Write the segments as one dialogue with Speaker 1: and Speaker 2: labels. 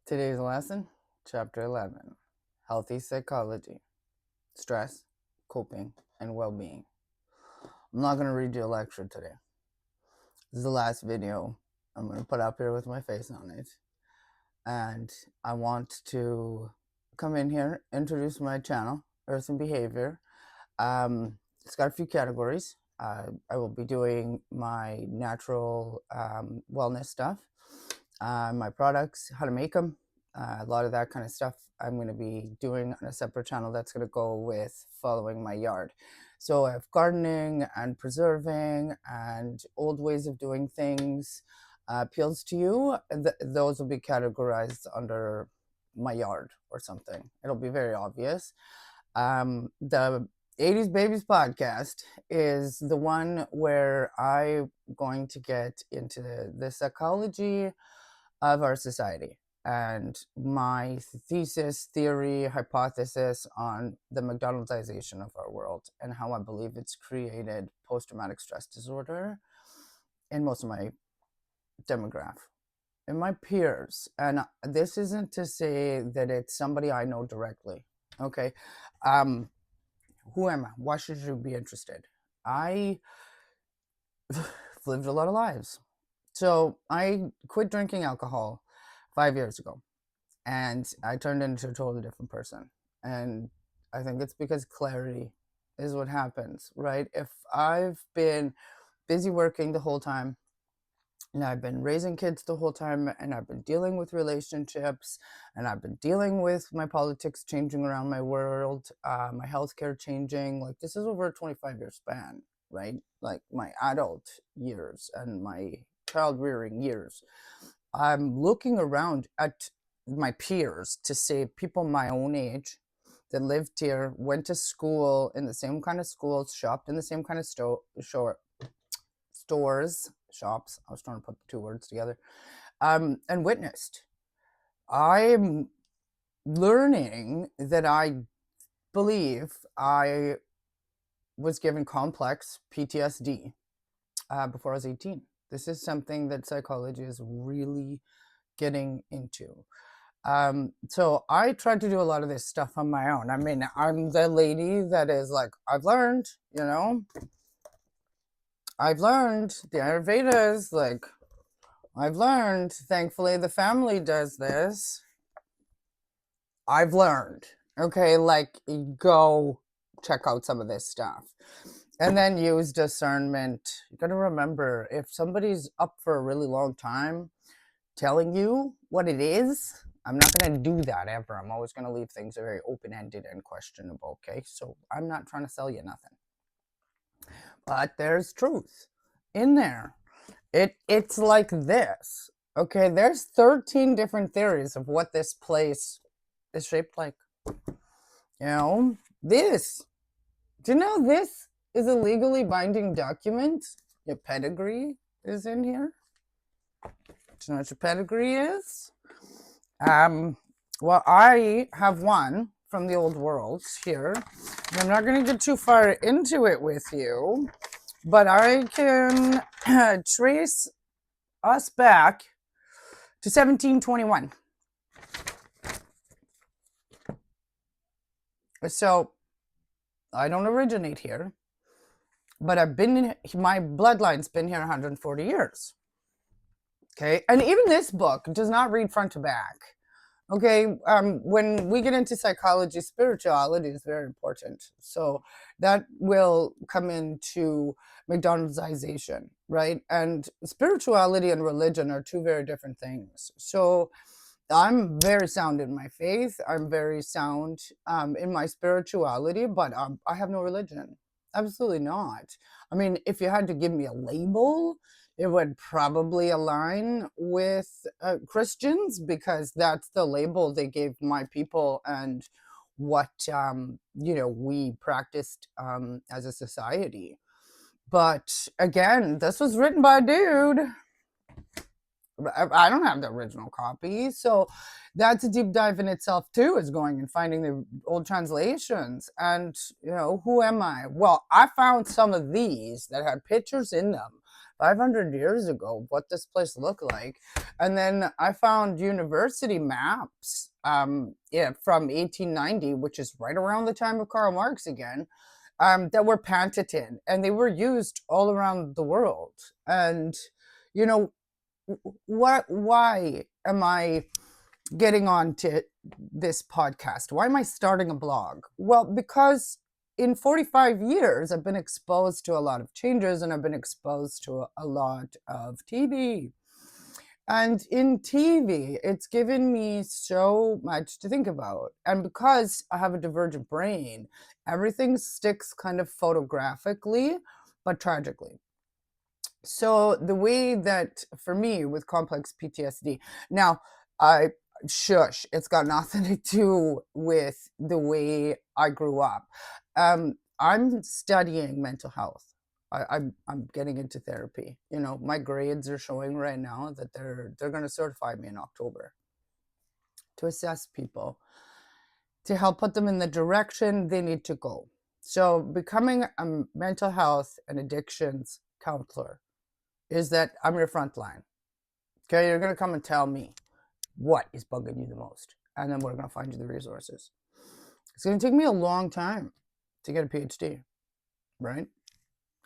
Speaker 1: Today's lesson, Chapter 11, Healthy Psychology, Stress, Coping, and Well-Being. I'm not going to read you a lecture today. This is the last video I'm going to put up here with my face on it. And I want to come in here, introduce my channel, Earth and Behavior. It's got a few categories. I will be doing my natural wellness stuff, my products, how to make them, a lot of that kind of stuff I'm going to be doing on a separate channel that's going to go with following my yard. So I have gardening and preserving and old ways of doing things appeals to you. Those will be categorized under my yard or something. It'll be very obvious. The 80's Babies podcast is the one where I'm going to get into the psychology of our society and my theory, hypothesis on the McDonaldization of our world and how I believe it's created post-traumatic stress disorder in most of my demographic, in my peers. And this isn't to say that it's somebody I know directly. Okay. Who am I? Why should you be interested? I lived a lot of lives. So I quit drinking alcohol 5 years ago, and I turned into a totally different person. And I think it's because clarity is what happens, right? If I've been busy working the whole time, and I've been raising kids the whole time, and I've been dealing with relationships, and I've been dealing with my politics changing around my world, my healthcare changing, like this is over a 25-year span, right? Like my adult years and my child rearing years. I'm looking around at my peers to say people my own age that lived here, went to school in the same kind of schools, shopped in the same kind of stores, shops. I was trying to put the two words together, and witnessed. I'm learning that I believe I was given complex PTSD before I was 18. This is something that psychology is really getting into. So I tried to do a lot of this stuff on my own. I mean, I'm the lady that is like, I've learned, I've learned the Ayurvedas, like, I've learned, thankfully the family does this. I've learned, okay, like, go check out some of this stuff. And then use discernment. You gotta remember, if somebody's up for a really long time telling you what it is, I'm not gonna do that ever. I'm always gonna leave things very open-ended and questionable, okay? So I'm not trying to sell you nothing. But there's truth in there. It's like this, okay? There's 13 different theories of what this place is shaped like. This. Do you know this is a legally binding document? Your pedigree is in here. Do you know what your pedigree is? Well, I have one from the old world here. And I'm not going to get too far into it with you, but I can trace us back to 1721. So I don't originate here, but my bloodline's been here 140 years. Okay, and even this book does not read front to back. Okay, when we get into psychology, spirituality is very important. So that will come into McDonaldization, right? And spirituality and religion are two very different things. So I'm very sound in my faith. I'm very sound in my spirituality, but I have no religion. Absolutely not. I mean, if you had to give me a label, it would probably align with Christians, because that's the label they gave my people and what we practiced as a society. But again, this was written by a dude. I don't have the original copy, so that's a deep dive in itself too, is going and finding the old translations. And who am I? Well, I found some of these that had pictures in them 500 years ago, what this place looked like. And then I found university maps from 1890, which is right around the time of Karl Marx again, that were patented, and they were used all around the world. And, you know, why am I getting on to this podcast? Why am I starting a blog? Well, because in 45 years, I've been exposed to a lot of changes, and I've been exposed to a lot of TV. And in TV, it's given me so much to think about. And because I have a divergent brain, everything sticks kind of photographically, but tragically. So the way that, for me, with complex PTSD, now, shush, it's got nothing to do with the way I grew up. I'm studying mental health. I'm getting into therapy. You know, my grades are showing right now that they're going to certify me in October to assess people, to help put them in the direction they need to go. So becoming a mental health and addictions counselor is that I'm your front line. Okay, you're going to come and tell me what is bugging you the most, and then we're going to find you the resources. It's going to take me a long time to get a PhD, right?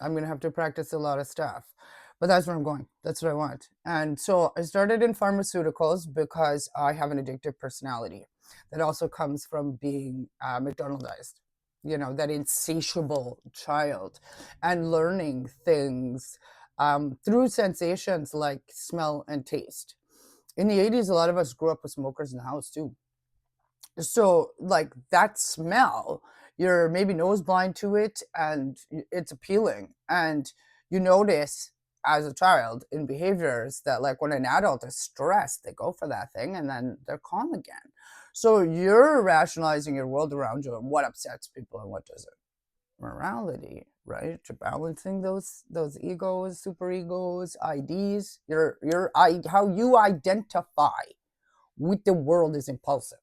Speaker 1: I'm going to have to practice a lot of stuff, but that's where I'm going. That's what I want. And so I started in pharmaceuticals because I have an addictive personality that also comes from being McDonaldized, you know, that insatiable child, and learning things through sensations like smell and taste. In the 80s, a lot of us grew up with smokers in the house too. So like that smell, you're maybe nose blind to it, and it's appealing. And you notice as a child in behaviors that, like, when an adult is stressed, they go for that thing and then they're calm again. So you're rationalizing your world around you and what upsets people and what doesn't. Morality, right? You're balancing those egos, super egos, IDs. How you identify with the world is impulsive.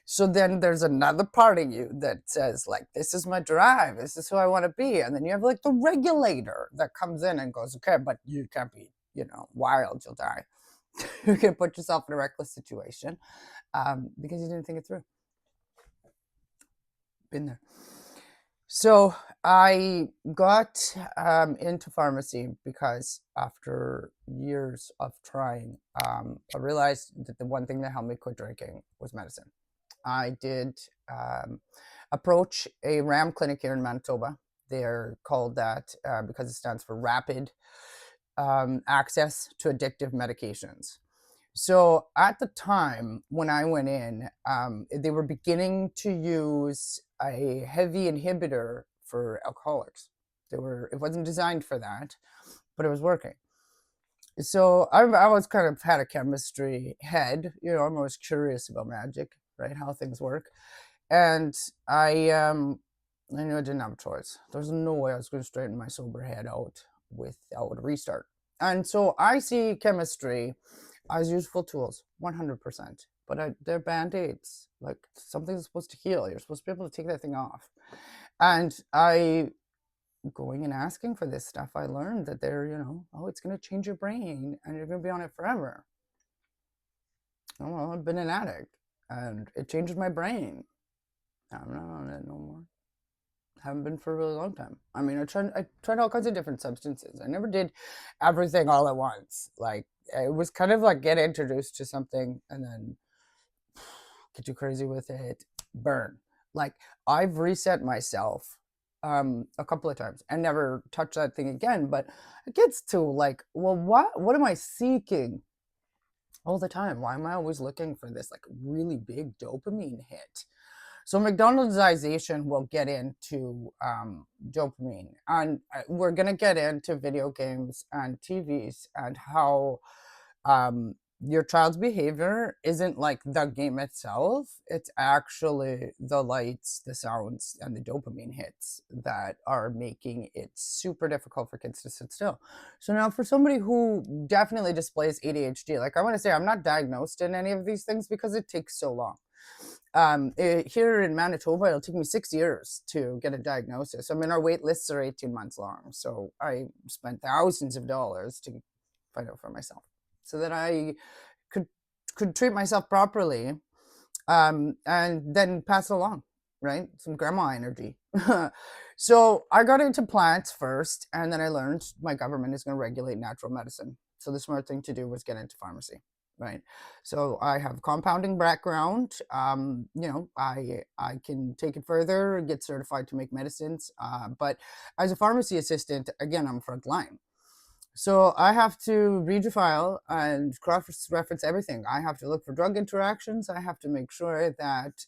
Speaker 1: So then there's another part of you that says, like, this is my drive, this is who I want to be. And then you have like the regulator that comes in and goes, okay, but you can't be, you know, wild, you'll die. You can put yourself in a reckless situation because you didn't think it through. Been there. So I got into pharmacy because after years of trying, I realized that the one thing that helped me quit drinking was medicine. I did approach a RAM clinic here in Manitoba. They're called that because it stands for Rapid Access to Addictive Medications. So at the time when I went in, they were beginning to use a heavy inhibitor for alcoholics. It wasn't designed for that, but it was working. So I was kind of had a chemistry head, you know, I'm always curious about magic, right? How things work. And I knew I didn't have a choice. There's no way I was going to straighten my sober head out without a restart. And so I see chemistry as useful tools, 100%. But they're band-aids. Like, something's supposed to heal. You're supposed to be able to take that thing off. And going and asking for this stuff, I learned that they're, you know, oh, it's going to change your brain and you're going to be on it forever. Oh, well, I've been an addict and it changed my brain. I'm not on it no more. Haven't been for a really long time. I mean, I tried all kinds of different substances. I never did everything all at once. Like, it was kind of like get introduced to something and then get too crazy with it, burn. Like, I've reset myself a couple of times and never touch that thing again. But it gets to like, well, what am I seeking all the time? Why am I always looking for this like really big dopamine hit? So McDonaldization will get into dopamine, and we're gonna get into video games and TVs and how your child's behavior isn't like the game itself. It's actually the lights, the sounds, and the dopamine hits that are making it super difficult for kids to sit still. So now for somebody who definitely displays ADHD, like, I want to say I'm not diagnosed in any of these things because it takes so long. Here in Manitoba, it'll take me 6 years to get a diagnosis. I mean, our wait lists are 18 months long. So I spent thousands of dollars to find out for myself so that I could treat myself properly, and then pass it along, right? Some grandma energy. So I got into plants first, and then I learned my government is going to regulate natural medicine. So the smart thing to do was get into pharmacy, right? So I have compounding background. I can take it further, get certified to make medicines. But as a pharmacy assistant, again, I'm front line. So I have to read your file and cross-reference everything. I have to look for drug interactions. I have to make sure that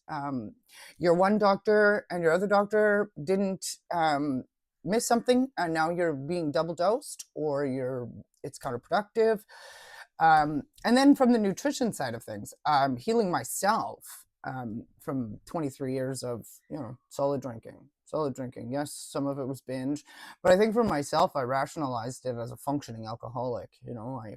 Speaker 1: your one doctor and your other doctor didn't miss something, and now you're being double dosed, or it's counterproductive. And then from the nutrition side of things, I'm healing myself from 23 years of solid drinking. Yes, some of it was binge, but I think for myself, I rationalized it as a functioning alcoholic. I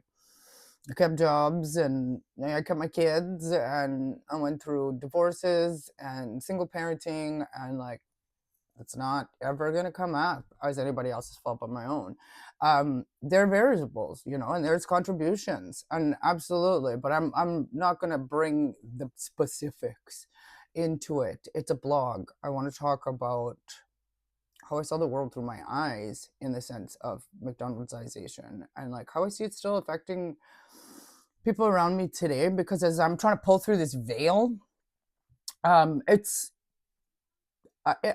Speaker 1: kept jobs, and I kept my kids, and I went through divorces and single parenting, and it's not ever going to come up as anybody else's fault but my own. There are variables, and there's contributions, and absolutely, but I'm not going to bring the specifics into it. It's a blog. I want to talk about how I saw the world through my eyes, in the sense of McDonald'sization, and how I see it still affecting people around me today, because as I'm trying to pull through this veil, it's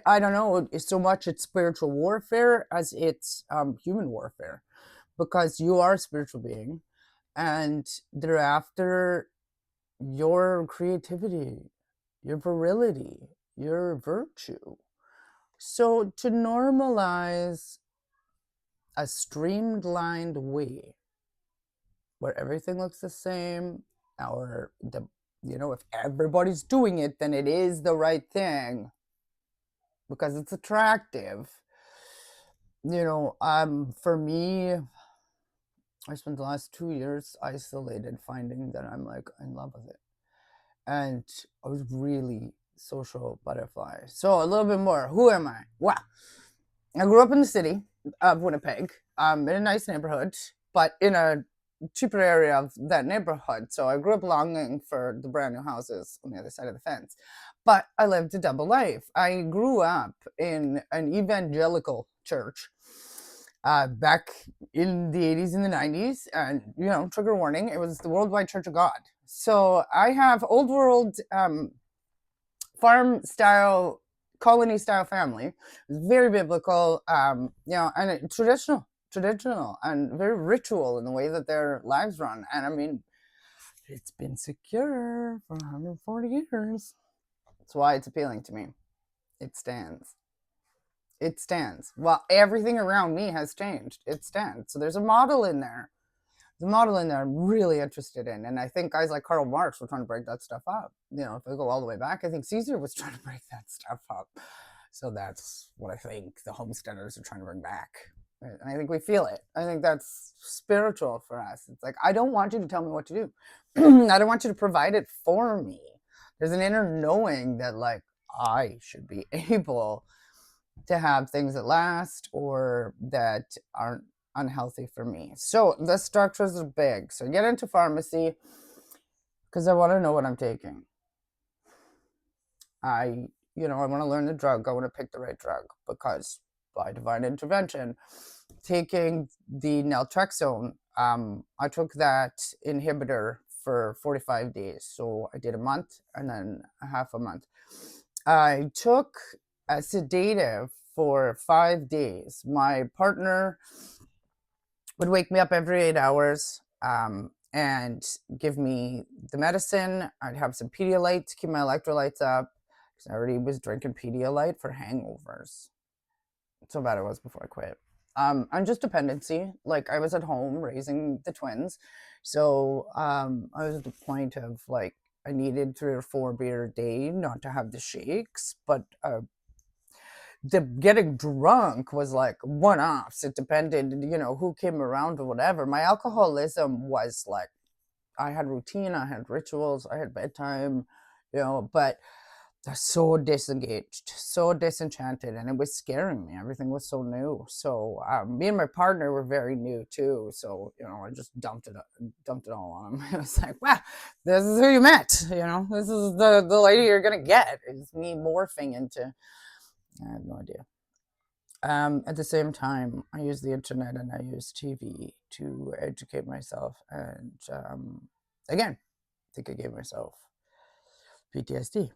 Speaker 1: I don't know, it's so much it's spiritual warfare as it's human warfare, because you are a spiritual being, and they're after your creativity, your virility, your virtue. So to normalize a streamlined way where everything looks the same, or if everybody's doing it, then it is the right thing because it's attractive. For me, I spent the last 2 years isolated, finding that I'm in love with it. And I was really social butterfly. So a little bit more. Who am I? Well, I grew up in the city of Winnipeg, in a nice neighborhood, but in a cheaper area of that neighborhood. So I grew up longing for the brand new houses on the other side of the fence. But I lived a double life. I grew up in an evangelical church back in the 80s and the 90s. And, trigger warning, it was the Worldwide Church of God. So I have old world farm style, colony style family. It's very biblical, and traditional and very ritual in the way that their lives run. And I mean, it's been secure for 140 years. That's why it's appealing to me. It stands. Well, everything around me has changed. It stands. So there's a model in there. I'm really interested in. And I think guys like Karl Marx were trying to break that stuff up. If I go all the way back, I think Caesar was trying to break that stuff up. So that's what I think the homesteaders are trying to bring back. And I think we feel it. I think that's spiritual for us. It's I don't want you to tell me what to do. I don't want you to provide it for me. There's an inner knowing that I should be able to have things that last or that aren't unhealthy for me. So the structures are big. So get into pharmacy because I want to know what I'm taking. I want to learn the drug. I want to pick the right drug, because by divine intervention, taking the naltrexone, I took that inhibitor for 45 days. So I did a month and then half a month. I took a sedative for 5 days. My partner would wake me up every 8 hours and give me the medicine. I'd have some Pedialyte to keep my electrolytes up, because I already was drinking Pedialyte for hangovers. So bad it was before I quit. And just dependency. I was at home raising the twins. So I was at the point of I needed 3 or 4 beer a day, not to have the shakes, but the getting drunk was one-offs. It depended, who came around or whatever. My alcoholism was I had routine, I had rituals, I had bedtime, but so disengaged, so disenchanted, and it was scaring me. Everything was so new. So me and my partner were very new too. So I just dumped it all on him. It was like, wow, this is who you met. This is the lady you're gonna get. It's me morphing into. I have no idea. At the same time, I use the internet and I use TV to educate myself. And again, I think I gave myself PTSD.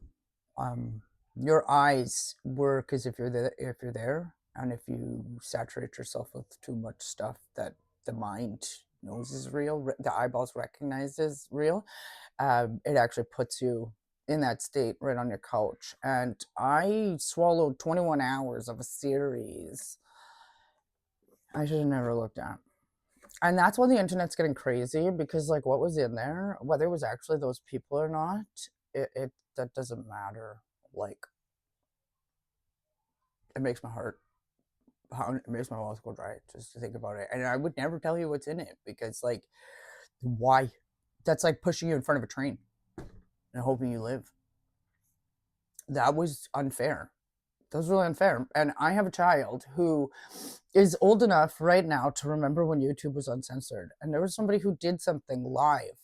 Speaker 1: Your eyes work as if you're there, and if you saturate yourself with too much stuff that the mind knows is real, the eyeballs recognize as real, it actually puts you in that state right on your couch. And I swallowed 21 hours of a series I should have never looked at. And that's why the internet's getting crazy, because like what was in there, whether it was actually those people or not, it that doesn't matter. Like, it makes my heart it makes my mouth go dry just to think about it. And I would never tell you what's in it, because like, why? That's like pushing you in front of a train and hoping you live. That was unfair. That was really unfair. And I have a child who is old enough right now to remember when YouTube was uncensored, and there was somebody who did something live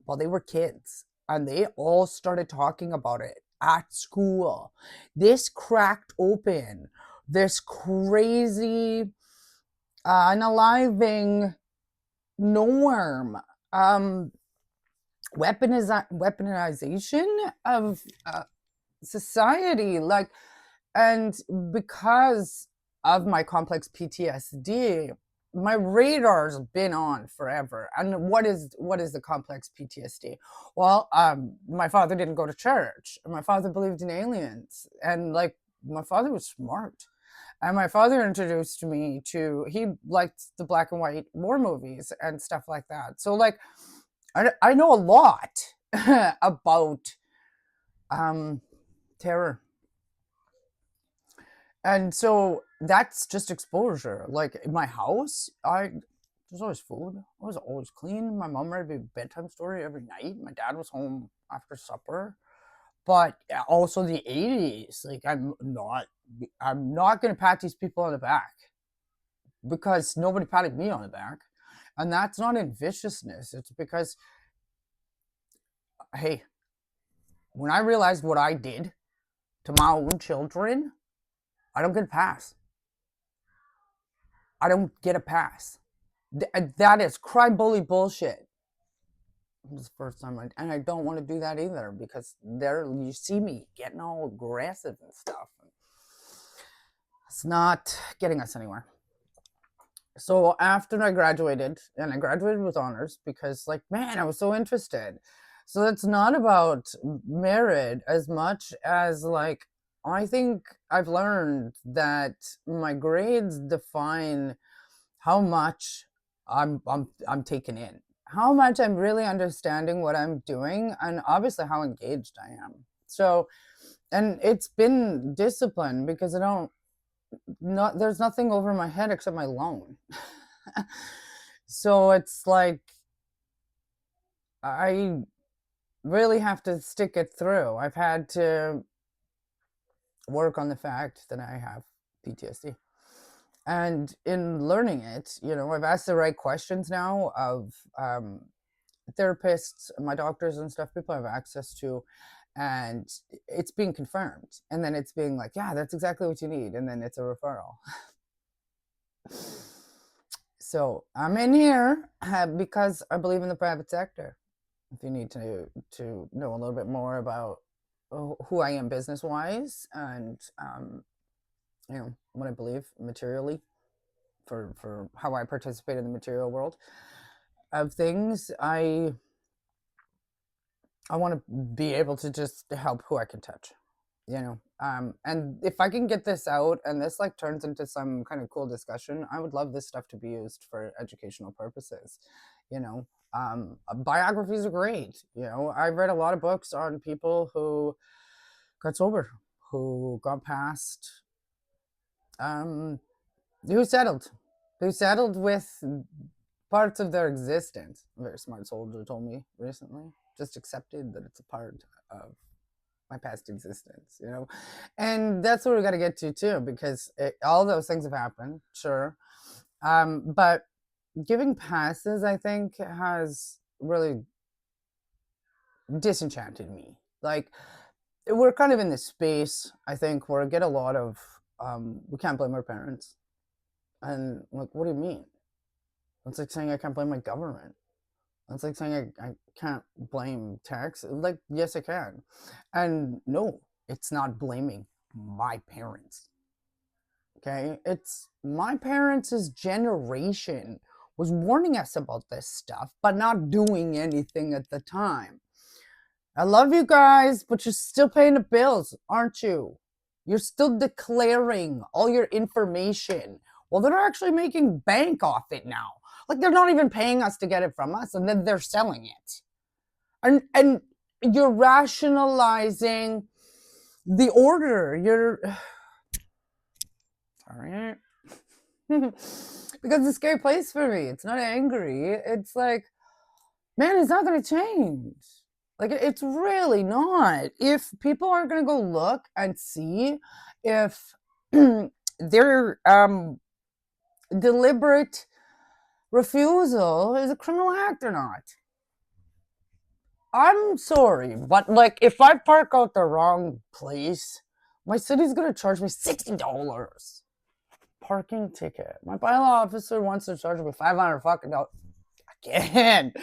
Speaker 1: while they were kids, and they all started talking about it at school. This cracked open this crazy unaliving norm, weaponization of society. Like, and because of my complex PTSD, my radar's been on forever. And what is the complex PTSD? Well, my father didn't go to church. My father believed in aliens, and like, my father was smart. And my father introduced me to, he liked the black and white war movies and stuff like that. So like, I know a lot about terror. And so that's just exposure. Like, in my house, there's always food. I was always clean. My mom read me a bedtime story every night. My dad was home after supper. But also the 80's. Like, I'm not going to pat these people on the back, because nobody patted me on the back. And that's not in viciousness. It's because, hey, when I realized what I did to my own children, I don't get a pass. I don't get a pass. That is cry bully bullshit. This is the first time and I don't want to do that either, because there you see me getting all aggressive and stuff. It's not getting us anywhere. So after I graduated, and I graduated with honors, because like, man, I was so interested. So it's not about merit as much as like, I think I've learned that my grades define how much I'm taking in, how much I'm really understanding what I'm doing, and obviously how engaged I am. So, and it's been discipline, because there's nothing over my head except my loan. So it's like, I really have to stick it through. I've had to work on the fact that I have PTSD. And in learning it, I've asked the right questions now of therapists, my doctors and stuff, people I have access to, and it's being confirmed. And then it's being like, yeah, that's exactly what you need. And then it's a referral. So I'm in here because I believe in the private sector. If you need to know a little bit more about who I am business-wise, and what I believe materially, for how I participate in the material world of things, I want to be able to just help who I can touch, and if I can get this out and this like turns into some kind of cool discussion, I would love this stuff to be used for educational purposes. Biographies are great. I've read a lot of books on people who got sober, who got past, who settled with parts of their existence. A very smart soldier told me recently, just accepted that it's a part of my past existence, you know? And that's what we got to get to too, because all those things have happened, sure. But giving passes, I think, has really disenchanted me. Like, we're kind of in this space, I think, where I get a lot of, we can't blame our parents. And like, what do you mean? It's like saying I can't blame my government. It's like saying I can't blame tax. Like, yes, I can. And no, it's not blaming my parents. Okay? It's my parents' generation was warning us about this stuff, but not doing anything at the time. I love you guys, but you're still paying the bills, aren't you? You're still declaring all your information. Well, they're actually making bank off it now. Like, they're not even paying us to get it from us, and then they're selling it. And you're rationalizing the order. You're sorry. Because it's a scary place for me. It's not angry. It's like, man, it's not going to change. Like, it's really not. If people aren't going to go look and see if their deliberate refusal is a criminal act or not. I'm sorry, but like, if I park out the wrong place, my city's going to charge me $60. Parking ticket. My bylaw officer wants to charge me $500 fucking dollars. Again.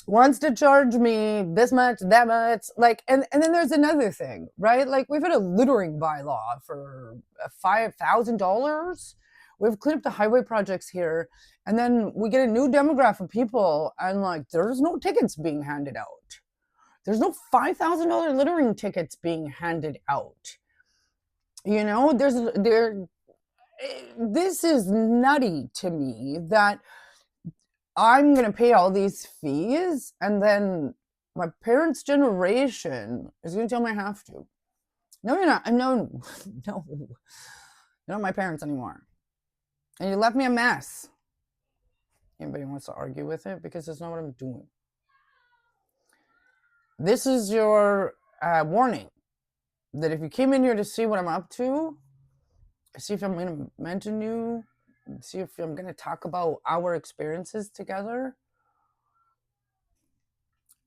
Speaker 1: Wants to charge me this much, that much, like, and then there's another thing, right? Like, we've had a littering bylaw for $5,000. We've cleaned up the highway projects here, and then we get a new demographic of people, and like, there's no tickets being handed out. There's no $5,000 littering tickets being handed out. You know, this is nutty to me that I'm going to pay all these fees, and then my parents' generation is going to tell me I have to. No, you're not. No. You're not my parents anymore. And you left me a mess. Anybody wants to argue with it? Because that's not what I'm doing. This is your warning that if you came in here to see what I'm up to, see if I'm going to mention you, see if I'm going to talk about our experiences together,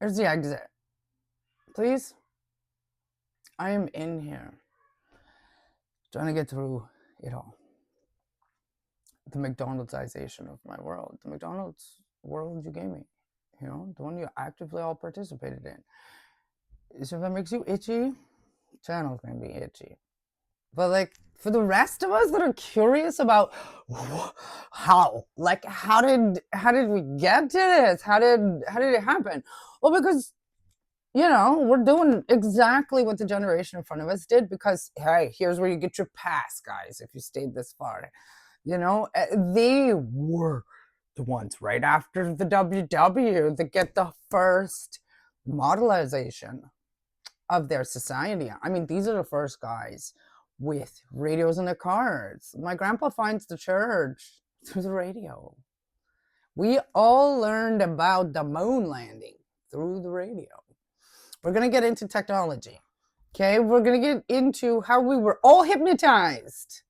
Speaker 1: there's the exit. Please? I am in here trying to get through it all. The McDonald'sization of my world. The McDonald's world you gave me. You know, the one you actively all participated in. So if that makes you itchy, channel's gonna be itchy. But like, for the rest of us that are curious about how did we get to this? How did it happen? Well, because, you know, we're doing exactly what the generation in front of us did, because, hey, here's where you get your pass, guys, if you stayed this far. You know, they were the ones right after the WW that get the first modelization of their society. I mean, these are the first guys with radios in their cars. My grandpa finds the church through the radio. We all learned about the moon landing through the radio. We're going to get into technology. Okay, we're going to get into how we were all hypnotized.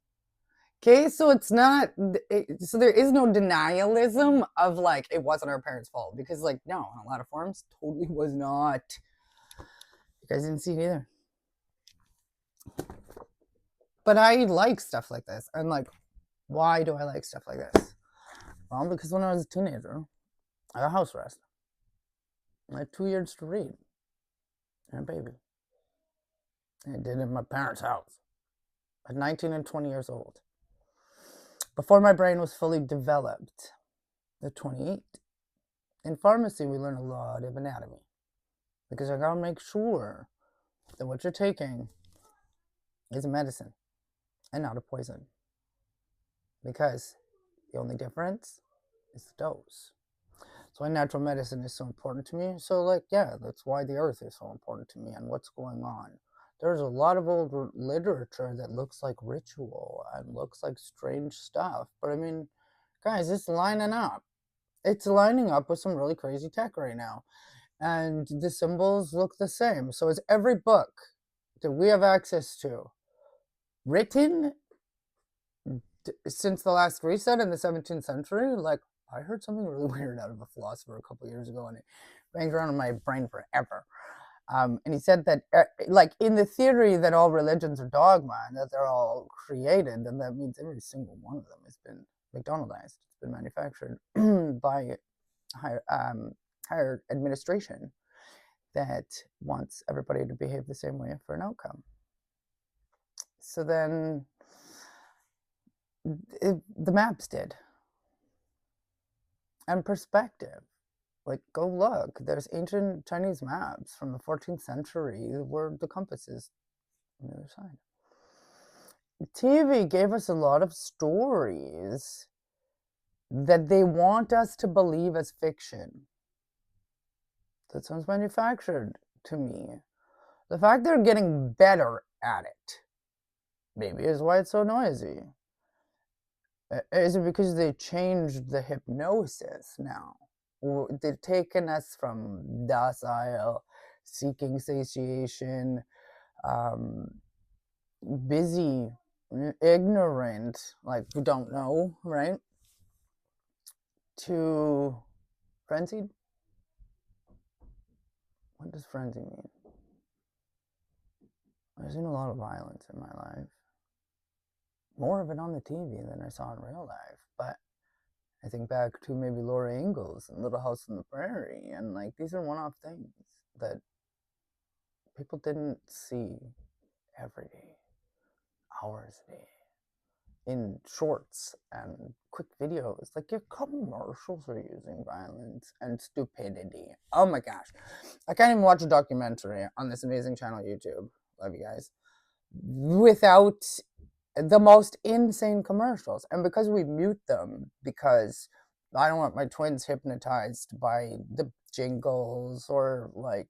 Speaker 1: Okay, so it's not, so there is no denialism of like, it wasn't our parents' fault. Because like, no, on a lot of forms, totally was not. You guys didn't see it either. But I like stuff like this. And like, why do I like stuff like this? Well, because when I was a teenager, I got house arrest. I had 2 years to read. And a baby. And I did it in my parents' house. At 19 and 20 years old. Before my brain was fully developed. At 28. In pharmacy, we learn a lot of anatomy. Because I gotta make sure that what you're taking is a medicine and not a poison. Because the only difference is the dose. So why natural medicine is so important to me. So like, yeah, that's why the earth is so important to me and what's going on. There's a lot of old literature that looks like ritual and looks like strange stuff. But I mean, guys, it's lining up. It's lining up with some really crazy tech right now. and the symbols look the same. So is every book that we have access to written since the last reset in the 17th century? Like, I heard something really weird out of a philosopher a couple years ago, and it banged around in my brain forever. And he said that, like, in the theory that all religions are dogma and that they're all created, then that means every single one of them has been McDonaldized. It's been manufactured by higher administration that wants everybody to behave the same way for an outcome. So then the maps did. And perspective. Like, go look. There's ancient Chinese maps from the 14th century where the compass is on the other side. TV gave us a lot of stories that they want us to believe as fiction. That sounds manufactured to me. The fact they're getting better at it, maybe, is why it's so noisy. Is it because they changed the hypnosis now? They've taken us from docile, seeking satiation, busy, ignorant, like we don't know, right? To frenzied? What does frenzy mean? I've seen a lot of violence in my life. More of it on the TV than I saw in real life, but I think back to maybe Laura Ingalls and Little House on the Prairie, and like these are one-off things that people didn't see every day, hours a day, in shorts and quick videos. Like, your commercials are using violence and stupidity. Oh my gosh. I can't even watch a documentary on this amazing channel, YouTube. Love you guys. Without the most insane commercials. And because we mute them, because I don't want my twins hypnotized by the jingles or like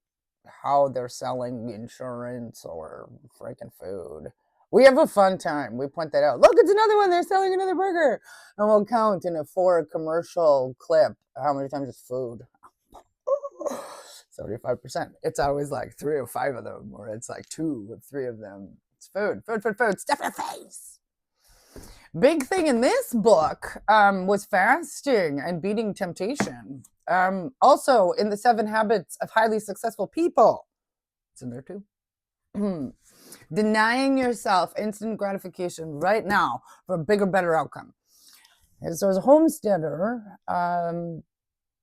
Speaker 1: how they're selling insurance or freaking food. We have a fun time. We point that out. Look, it's another one. They're selling another burger. And we'll count in a 4 commercial clip how many times it's food. 75%. It's always like 3 or 5 of them, or it's like 2 or 3 of them. It's food, food, food, food. Stuff in your face. Big thing in this book was fasting and beating temptation. Also, in the 7 Habits of Highly Successful People, it's in there too. Denying yourself instant gratification right now for a bigger, better outcome. And so as a homesteader,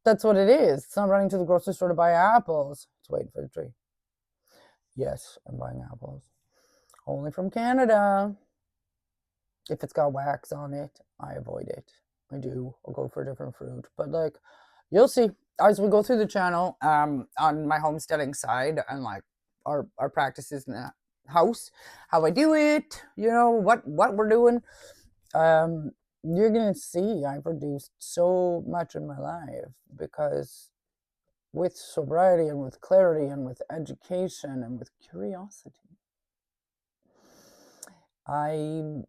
Speaker 1: that's what it is. It's not running to the grocery store to buy apples. It's waiting for the tree. Yes, I'm buying apples. Only from Canada. If it's got wax on it, I avoid it. I do. I'll go for a different fruit. But like, you'll see as we go through the channel, on my homesteading side and like our practices in the house, how I do it, you know, what we're doing. You're gonna see I've reduced so much in my life because with sobriety and with clarity and with education and with curiosity, you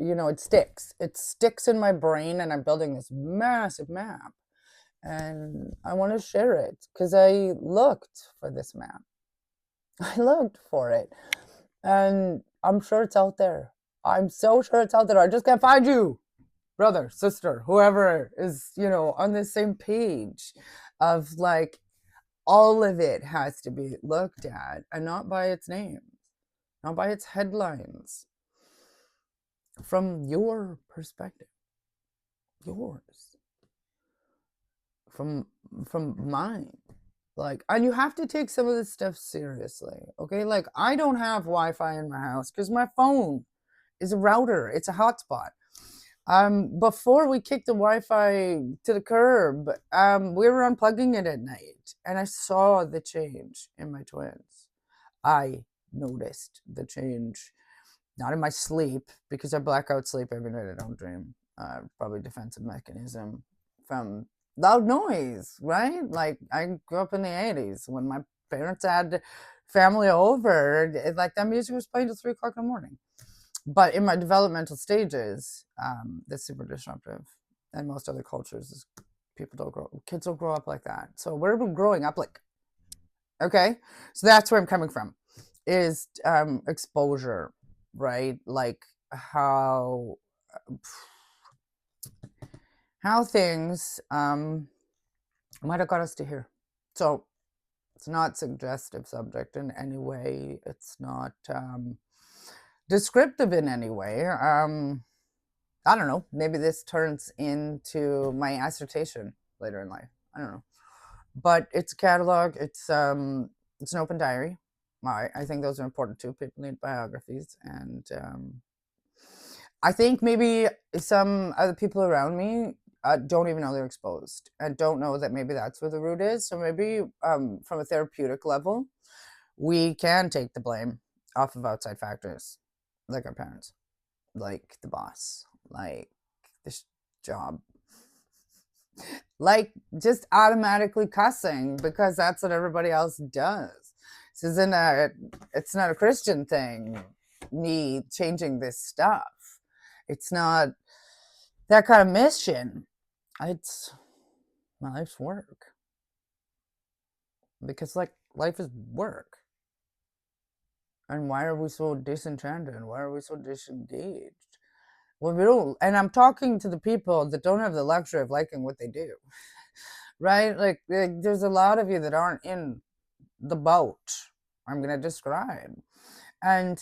Speaker 1: know, it sticks in my brain, and I'm building this massive map, and I want to share it because I looked for this map. I looked for it, and I'm sure it's out there. I'm so sure it's out there. I just can't find you, brother, sister, whoever is, you know, on the same page of like, all of it has to be looked at, and not by its names, not by its headlines, from your perspective, yours, from mine. Like, and you have to take some of this stuff seriously, okay? Like, I don't have Wi-Fi in my house because my phone is a router. It's a hotspot. Before we kicked the Wi-Fi to the curb, we were unplugging it at night, and I saw the change in my twins. I noticed the change, not in my sleep, because I black out sleep every night. I don't dream. Probably defensive mechanism from loud noise, right? Like, I grew up in the 80s when my parents had family over. Like, that music was playing till 3 o'clock in the morning. But in my developmental stages, that's super disruptive. And most other cultures, kids don't grow up like that. So we're growing up like, okay? So that's where I'm coming from, is exposure, right? Like how things might have got us to here. So it's not suggestive subject in any way. It's not descriptive in any way. I don't know. Maybe this turns into my assertion later in life. I don't know. But it's a catalog. It's an open diary. I think those are important too. People need biographies, and I think maybe some other people around me don't even know they're exposed and don't know that maybe that's where the root is. So maybe from a therapeutic level, we can take the blame off of outside factors, like our parents, like the boss, like this job, like just automatically cussing because that's what everybody else does. This isn't it's not a Christian thing, me changing this stuff. It's not that kind of mission. It's my life's work. Because like life is work. And why are we so disenchanted? Why are we so disengaged? Well, we don't, and I'm talking to the people that don't have the luxury of liking what they do. Right? Like there's a lot of you that aren't in the boat I'm going to describe. And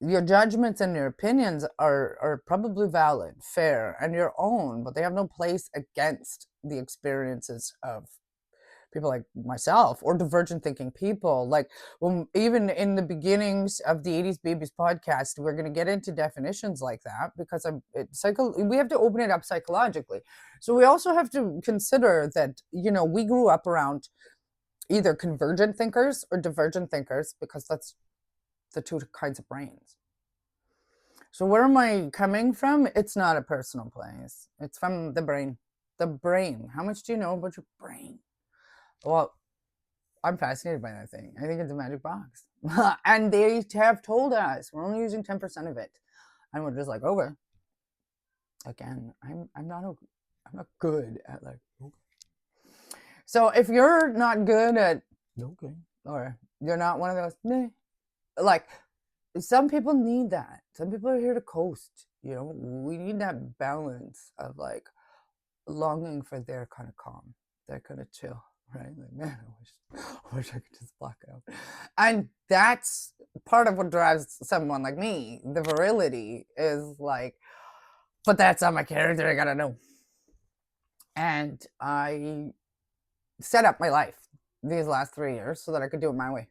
Speaker 1: your judgments and your opinions are probably valid, fair, and your own, but they have no place against the experiences of people like myself or divergent thinking people. Like when even in the beginnings of the 80's Babies podcast, we're going to get into definitions like that because we have to open it up psychologically. So we also have to consider that, we grew up around either convergent thinkers or divergent thinkers because that's the two kinds of brains. So where am I coming from? It's not a personal place. It's from the brain. The brain. How much do you know about your brain? Well, I'm fascinated by that thing. I think it's a magic box. And they have told us we're only using 10% of it. And we're just like, okay. Again, I'm not good at like, okay. So if you're not good at okay, or you're not one of those, nah, like some people need that. Some people are here to coast. We need that balance of like longing for their kind of calm, their kind of chill, right? Like, man, I wish I could just block it out. And that's part of what drives someone like me. The virility is like, but that's not my character. I gotta know. And I set up my life these last 3 years so that I could do it my way.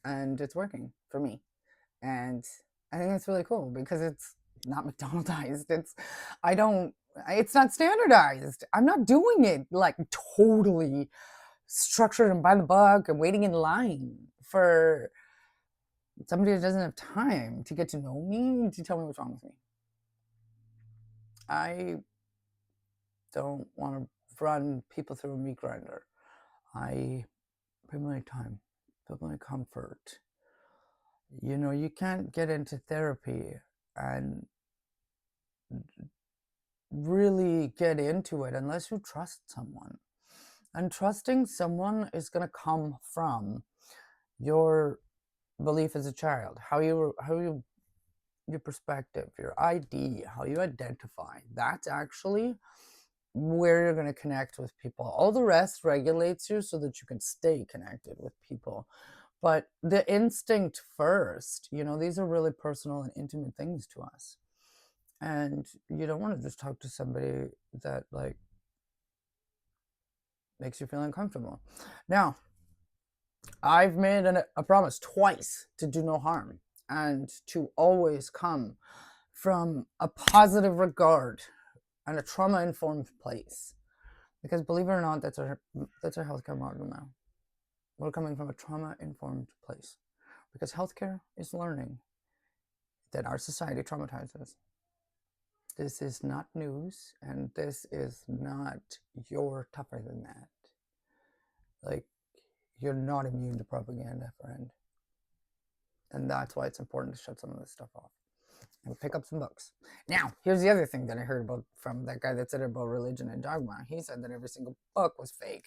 Speaker 1: And it's working for me. And I think that's really cool because it's not McDonaldized. It's not standardized. I'm not doing it like totally structured and by the book and waiting in line for somebody that doesn't have time to get to know me to tell me what's wrong with me. I don't want to run people through a meat grinder. I put my time, put my comfort. You can't get into therapy and really get into it unless you trust someone. And trusting someone is going to come from your belief as a child, your perspective, your ID, how you identify. That's actually where you're going to connect with people. All the rest regulates you so that you can stay connected with people. But the instinct first, these are really personal and intimate things to us. And you don't want to just talk to somebody that like makes you feel uncomfortable. Now, I've made a promise twice to do no harm and to always come from a positive regard and a trauma-informed place. Because believe it or not, that's our healthcare model now. We're coming from a trauma-informed place. Because healthcare is learning that our society traumatizes. This is not news, and this is not you're tougher than that. Like, you're not immune to propaganda, friend. And that's why it's important to shut some of this stuff off. I would pick up some books. Now, here's the other thing that I heard about from that guy that said about religion and dogma. He said that every single book was fake.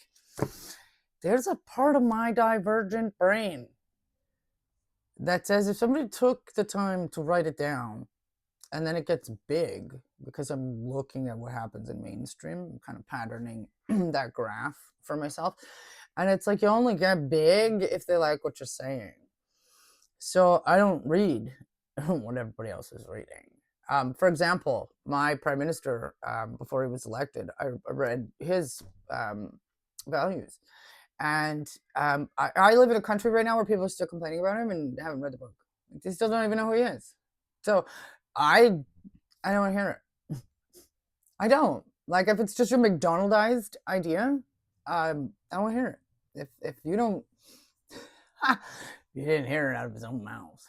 Speaker 1: There's a part of my divergent brain that says if somebody took the time to write it down and then it gets big, because I'm looking at what happens in mainstream, I'm kind of patterning that graph for myself. And it's like you only get big if they like what you're saying. So I don't read what everybody else is reading. For example, my prime minister, before he was elected, I read his values. And I live in a country right now where people are still complaining about him and haven't read the book. They still don't even know who he is. So I don't want to hear it. I don't. Like, if it's just a McDonaldized idea, I don't want to hear it. If you don't, you didn't hear it out of his own mouth.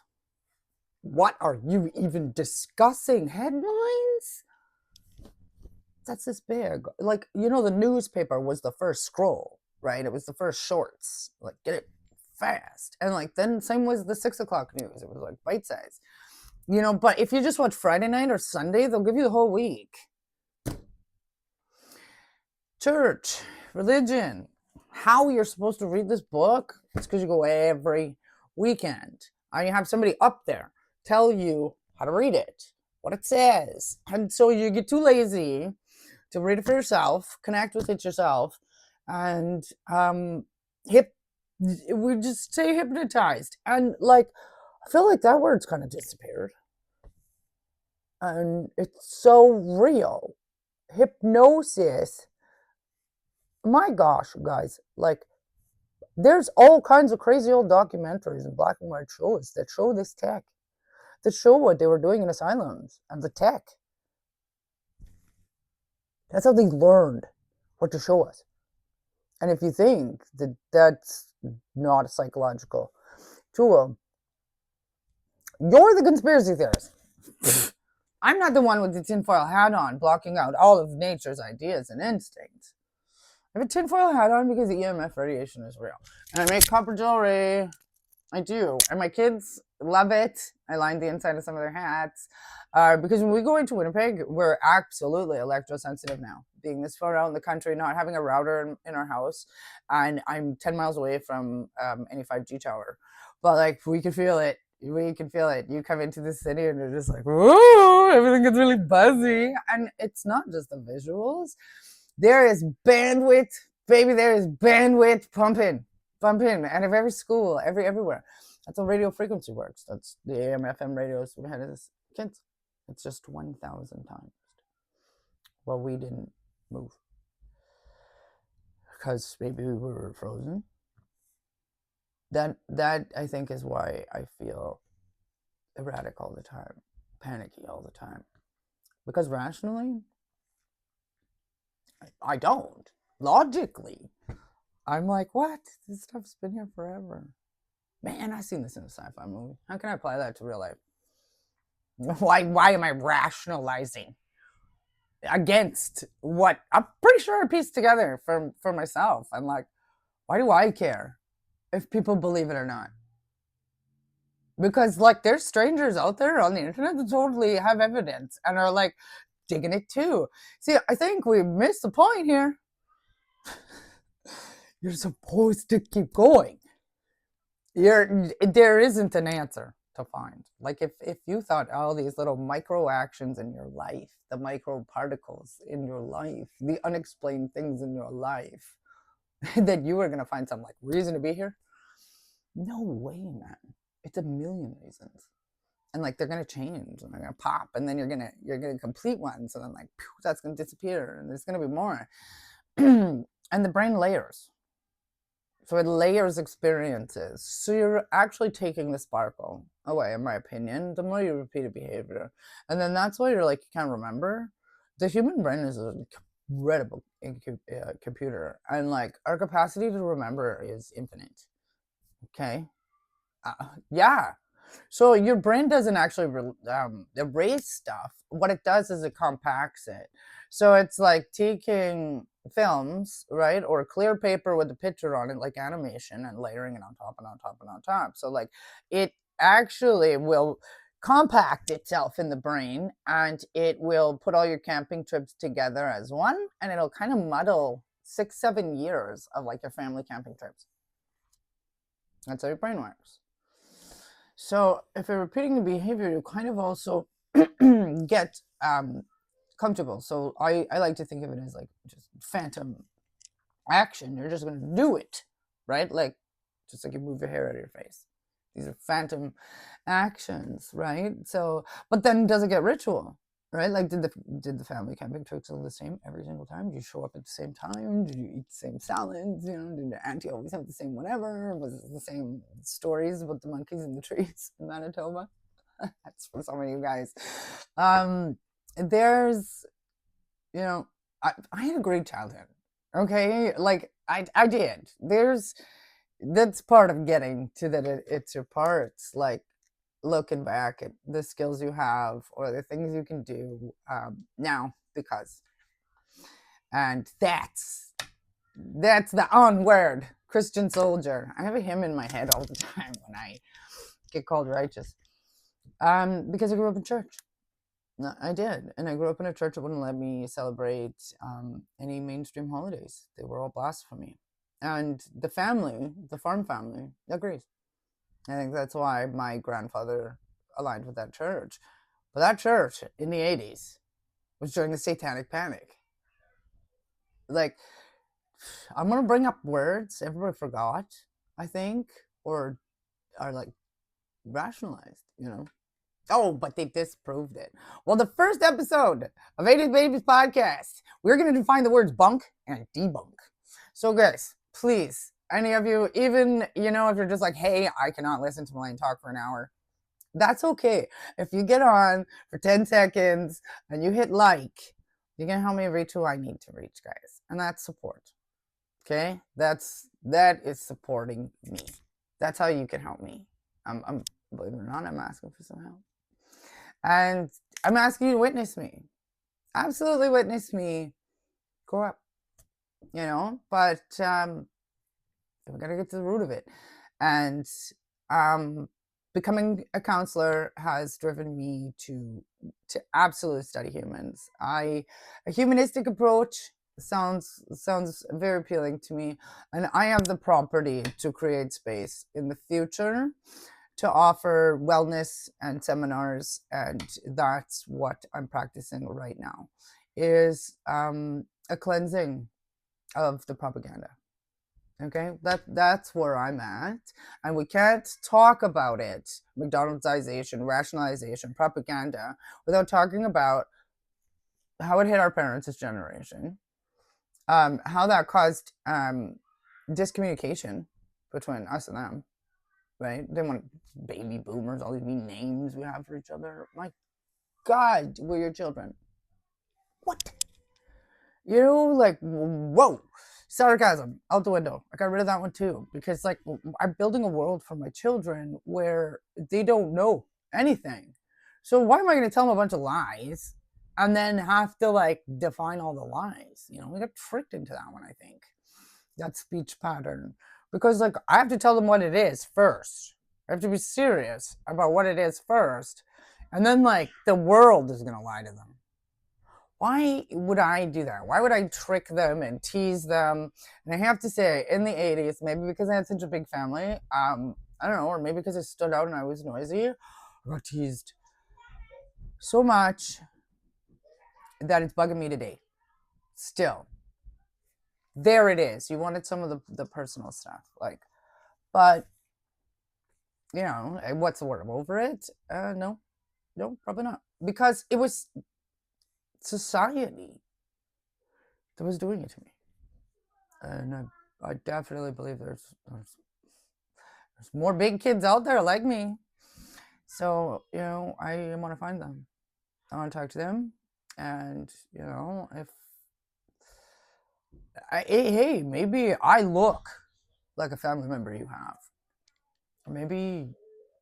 Speaker 1: What are you even discussing? Headlines? That's this big. Like, you know, the newspaper was the first scroll, right? It was the first shorts. Like, get it fast. And like, then same was the 6 o'clock news. It was like bite size. You know, but if you just watch Friday night or Sunday, they'll give you the whole week. Church, religion, how you're supposed to read this book, it's because you go every weekend. And you have somebody up there tell you how to read it, what it says. And so you get too lazy to read it for yourself, connect with it yourself, and we just say hypnotized. And like, I feel like that word's kind of disappeared. And it's so real. Hypnosis. My gosh, guys, like, there's all kinds of crazy old documentaries and black and white shows that show this tech, that show what they were doing in asylums and the tech. That's how they learned what to show us. And if you think that that's not a psychological tool, you're the conspiracy theorist. I'm not the one with the tinfoil hat on, blocking out all of nature's ideas and instincts. I have a tinfoil hat on because the EMF radiation is real. And I make copper jewelry. I do. And my kids love it. I lined the inside of some of their hats. Because when we go into Winnipeg, we're absolutely electrosensitive now. Being this far out in the country, not having a router in our house. And I'm 10 miles away from any 5G tower. But like, we can feel it. We can feel it. You come into the city and you're just like, whoa, everything gets really buzzy. And it's not just the visuals. There is bandwidth, baby, there is bandwidth pumping out of every school, everywhere. That's how radio frequency works. That's the AM, FM radios we had as kids. It's just 1,000 times. Well, we didn't move. Because maybe we were frozen. That I think is why I feel erratic all the time, panicky all the time. Because rationally, I don't. Logically, I'm like, what? This stuff's been here forever. Man, I've seen this in a sci-fi movie. How can I apply that to real life? Why am I rationalizing against what I'm pretty sure I pieced together for myself? I'm like, why do I care if people believe it or not? Because like, there's strangers out there on the internet that totally have evidence and are like digging it too. See, I think we missed the point here. You're supposed to keep going. There isn't an answer to find. Like, if you thought all these little micro actions in your life, the micro particles in your life, the unexplained things in your life, that you were gonna find some like reason to be here, no way, man. It's a million reasons. And like, they're gonna change and they're gonna pop, and then you're gonna complete one, so then like, phew, that's gonna disappear and there's gonna be more. And the brain layers. So it layers experiences. So you're actually taking the sparkle away, in my opinion, the more you repeat a behavior. And then that's why you're like, you can't remember. The human brain is an incredible computer. And like, our capacity to remember is infinite. Okay? Yeah. So your brain doesn't actually erase stuff. What it does is it compacts it. So it's like taking films, right, or clear paper with a picture on it, like animation, and layering it on top and on top and on top. So like, it actually will compact itself in the brain, and it will put all your camping trips together as one, and it'll kind of muddle 6-7 years of like your family camping trips. That's how your brain works. So if you're repeating the behavior, you kind of also get comfortable. So I like to think of it as like just phantom action. You're just going to do it, right? Like just like you move your hair out of your face. These are phantom actions, right? So, but then does it get ritual, right? Like did the family camping trips all the same every single time? Did you show up at the same time? Did you eat the same salads? You know, did the auntie always have the same whatever? Was it the same stories about the monkeys in the trees in Manitoba? That's for some of you guys. There's, you know, I had a great childhood. Okay, like I did. That's part of getting to that it's your parts, like looking back at the skills you have or the things you can do now, because and that's the onward Christian soldier. I have a hymn in my head all the time when I get called righteous, because I grew up in church. I did, and I grew up in a church that wouldn't let me celebrate any mainstream holidays. They were all blasphemy. And the family, the farm family, agrees. I think that's why my grandfather aligned with that church. But that church in the 80s was during the Satanic Panic. Like, I'm going to bring up words everybody forgot, I think, or are like rationalized, you know? Oh, but they disproved it. Well, the first episode of 80's Babies podcast, we're going to define the words bunk and debunk. So, guys, please, any of you, even, you know, if you're just like, hey, I cannot listen to Melaine talk for an hour, that's okay. If you get on for 10 seconds and you hit like, you're going to help me reach who I need to reach, guys. And that's support. Okay? That is supporting me. That's how you can help me. I'm believe it or not, I'm asking for some help. And I'm asking you to witness me. Absolutely witness me. Grow up. You know? But we gotta get to the root of it. And becoming a counselor has driven me to absolutely study humans. A humanistic approach sounds very appealing to me, and I have the property to create space in the future to offer wellness and seminars, and that's what I'm practicing right now, is a cleansing of the propaganda. Okay, that's where I'm at, and we can't talk about it, McDonald'sization, rationalization, propaganda, without talking about how it hit our parents' generation, how that caused discommunication between us and them, right? They want baby boomers, all these mean names we have for each other. My God, we're your children. What? You know, like, whoa. Sarcasm out the window. I got rid of that one too, because like I'm building a world for my children where they don't know anything. So why am I going to tell them a bunch of lies and then have to like define all the lies? You know, we got tricked into that one, I think. That speech pattern. Because like I have to tell them what it is first. I have to be serious about what it is first. And then like the world is going to lie to them. Why would I do that? Why would I trick them and tease them? And I have to say, in the 80s, maybe because I had such a big family, I don't know, or maybe because I stood out and I was noisy, I got teased so much that it's bugging me today. Still. There it is. You wanted some of the personal stuff. Like, but, you know, what's the word? I'm over it? No, probably not. Because it was society that was doing it to me. And I definitely believe there's more big kids out there like me. So, you know, I want to find them. I want to talk to them. And, you know, hey, maybe I look like a family member you have. Or maybe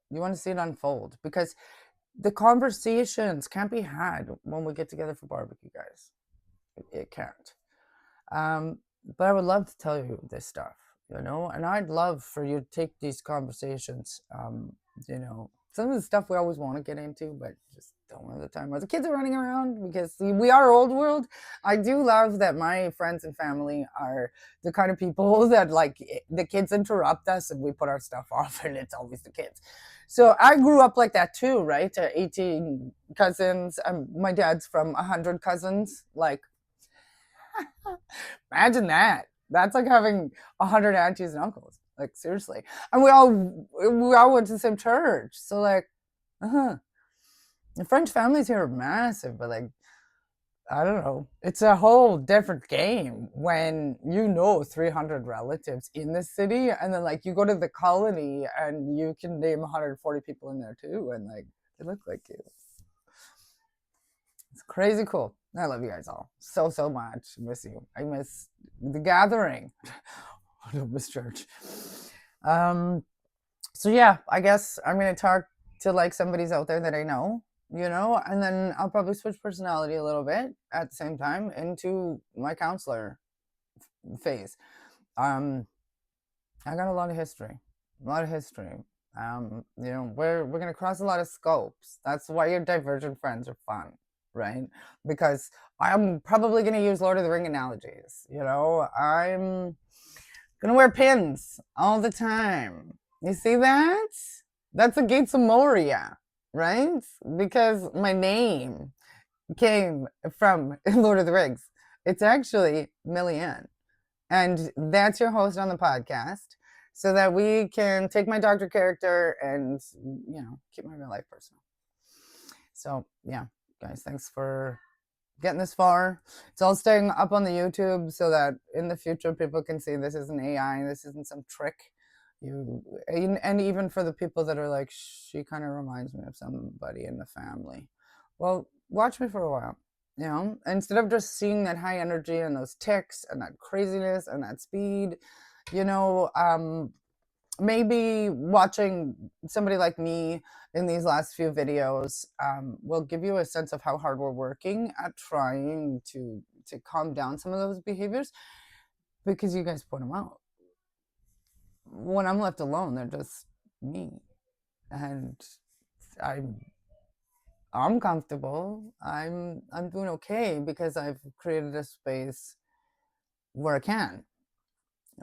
Speaker 1: you want to see it unfold. Because the conversations can't be had when we get together for barbecue, guys. It can't. But I would love to tell you this stuff, you know, and I'd love for you to take these conversations, you know, some of the stuff we always want to get into, but just don't have the time. While the kids are running around, because we are old world. I do love that my friends and family are the kind of people that like the kids interrupt us and we put our stuff off, and it's always the kids. So I grew up like that too, right? 18 cousins. My dad's from 100 cousins. Like, imagine that. That's like having 100 aunties and uncles. Like, seriously. And we all went to the same church. So like, the French families here are massive, but like, I don't know. It's a whole different game when 300 relatives in the city, and then like you go to the colony and you can name 140 people in there too, and like they look like you. It's crazy cool. I love you guys all so much. I miss you. I miss the gathering. I don't miss church. So yeah, I guess I'm gonna talk to like somebody's out there that I know, and then I'll probably switch personality a little bit at the same time into my counselor phase. I got a lot of history. We're gonna cross a lot of scopes. That's why your divergent friends are fun, right? Because I'm probably gonna use Lord of the Ring analogies. I'm gonna wear pins all the time. You see that? That's the Gates of Moria, right? Because my name came from Lord of the Rings. It's actually Melly-Anne. And that's your host on the podcast, so that we can take my doctor character and, keep my real life personal. So, yeah, guys, thanks for getting this far. It's all staying up on the YouTube so that in the future people can see this isn't AI, this isn't some trick. And even for the people that are like, she kind of reminds me of somebody in the family. Well, watch me for a while. Instead of just seeing that high energy and those ticks and that craziness and that speed, maybe watching somebody like me in these last few videos will give you a sense of how hard we're working at trying to calm down some of those behaviors, because you guys point them out. When I'm left alone, they're just me, and I'm comfortable. I'm doing okay because I've created a space where I can.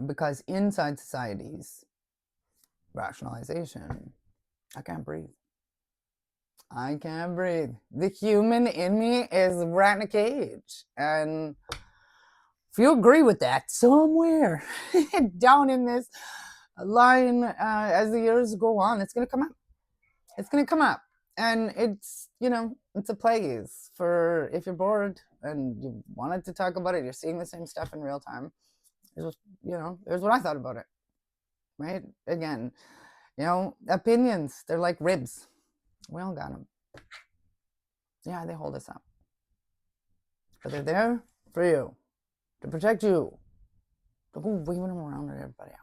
Speaker 1: Because inside society's rationalization, I can't breathe. I can't breathe. The human in me is rat in a cage. And if you agree with that, somewhere down in this line, as the years go on, it's going to come up. It's going to come up. And it's, it's a place for if you're bored and you wanted to talk about it, you're seeing the same stuff in real time. Here's what I thought about it, right? Again, opinions, they're like ribs. We all got them. Yeah, they hold us up. But they're there for you, to protect you. Don't go waving them around at everybody else.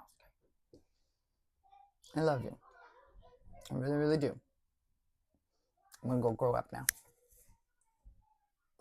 Speaker 1: I love you. I really, really do. I'm going to go grow up now.